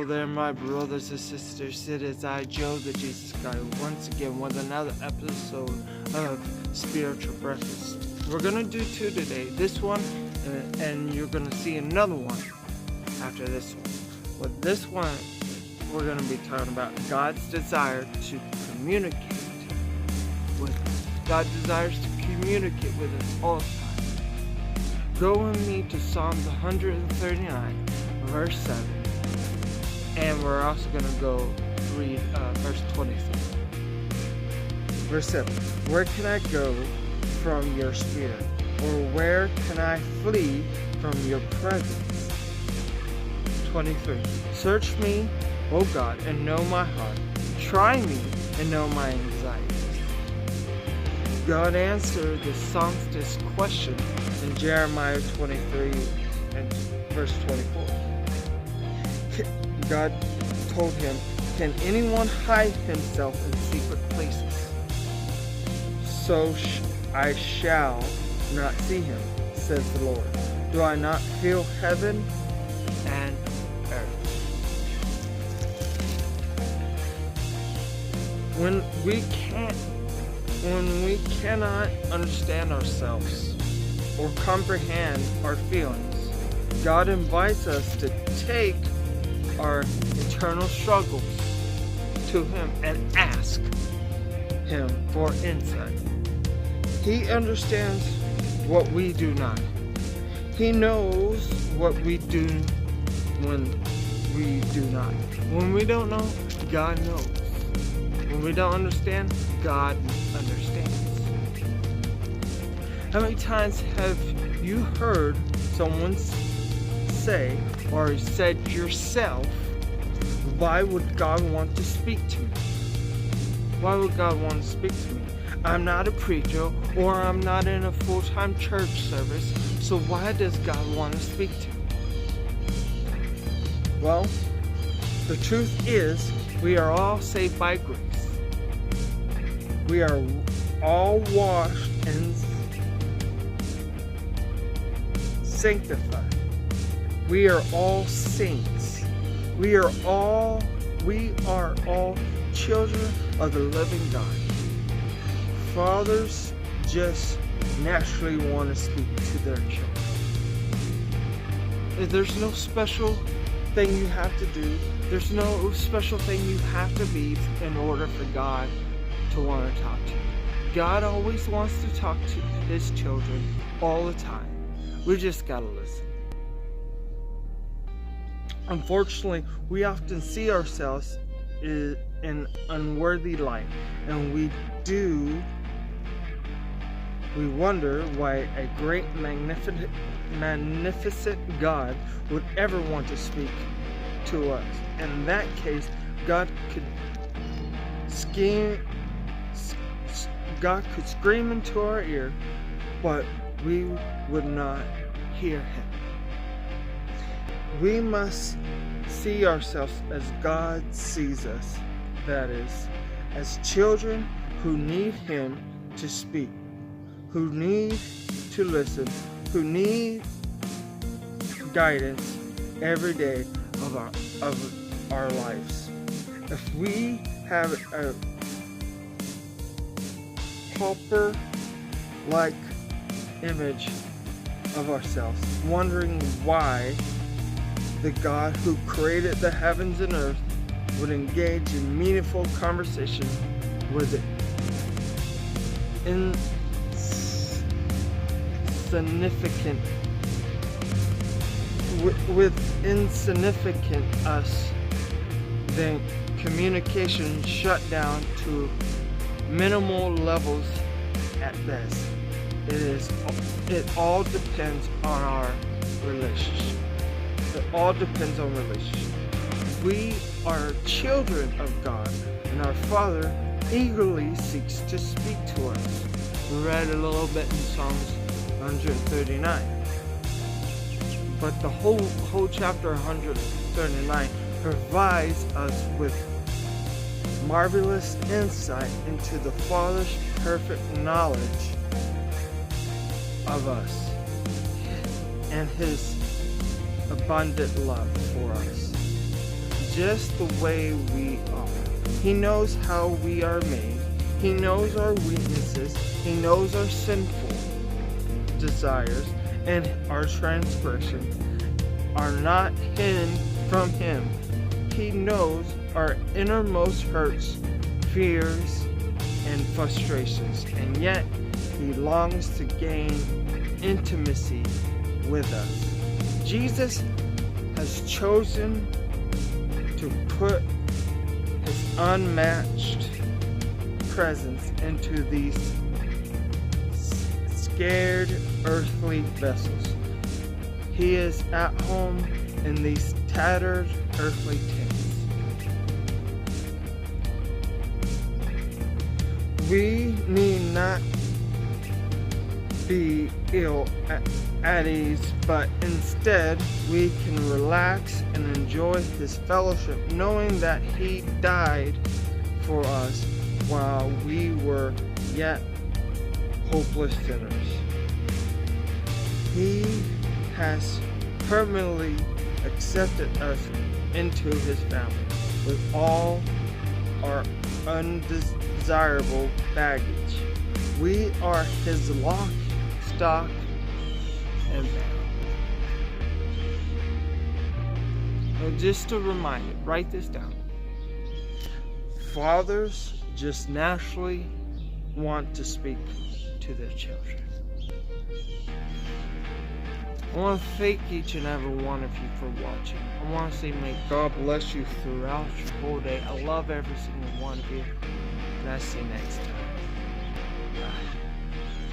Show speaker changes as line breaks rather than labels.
there, my brothers and sisters. It is I, Joe, the Jesus Guy, once again with another episode of Spiritual Breakfast. We're going to do two today. This one, and you're going to see another one after this one. With this one, we're going to be talking about God's desire to communicate with us. God desires to communicate with us all the time. Go with me to Psalms 139, verse 7. And we're also going to go read verse 26. Verse 7. Where can I go from your spirit? Or where can I flee from your presence? 23. Search me, O God, and know my heart. Try me and know my anxieties. God answered the songster's question in Jeremiah 23 and verse 24. God told him, can anyone hide himself in secret places? So I shall not see him, says the Lord. Do I not feel heaven and earth? When we cannot understand ourselves or comprehend our feelings, God invites us to take our internal struggles to Him and ask Him for insight. He understands what we do not. He knows what we do when we do not. When we don't know, God knows. When we don't understand, God understands. How many times have you heard someone say, or said yourself, why would God want to speak to me? Why would God want to speak to me? I'm not a preacher, or I'm not in a full-time church service, so why does God want to speak to me? Well, the truth is, we are all saved by grace. We are all washed and sanctified. We are all saints. We are all children of the living God. Fathers just naturally want to speak to their children. There's no special thing you have to do. There's no special thing you have to be in order for God to want to talk to you. God always wants to talk to His children all the time. We just gotta listen. Unfortunately, we often see ourselves in unworthy light, and we wonder why a great, magnificent God would ever want to speak to us. In that case, God could scream into our ear, but we would not hear Him. We must see ourselves as God sees us, that is, as children who need Him to speak, who need to listen, who need guidance every day of our lives. If we have a pauper-like image of ourselves, wondering why the God who created the heavens and earth would engage in meaningful conversation with insignificant us, then communication shut down to minimal levels at best. It all depends on our relationship. It all depends on relationship. We are children of God, and our Father eagerly seeks to speak to us. We read a little bit in Psalms 139. But the whole chapter 139 provides us with marvelous insight into the Father's perfect knowledge of us and His abundant love for us. just the way we are. He knows how we are made. He knows our weaknesses. He knows our sinful desires and our transgressions are not hidden from Him. He knows our innermost hurts, fears, and frustrations, and yet He longs to gain intimacy with us. Jesus has chosen to put His unmatched presence into these scared earthly vessels. He is at home in these tattered earthly tents. We need not be ill at ease, but instead we can relax and enjoy His fellowship, knowing that He died for us while we were yet hopeless sinners. He has permanently accepted us into His family with all our undesirable baggage. We are His lock, stock, and barrel. And just a reminder, write this down. Fathers just naturally want to speak to their children. I want to thank each and every one of you for watching. I want to say may God bless you throughout your whole day. I love every single one of you. And I'll see you next time. Bye.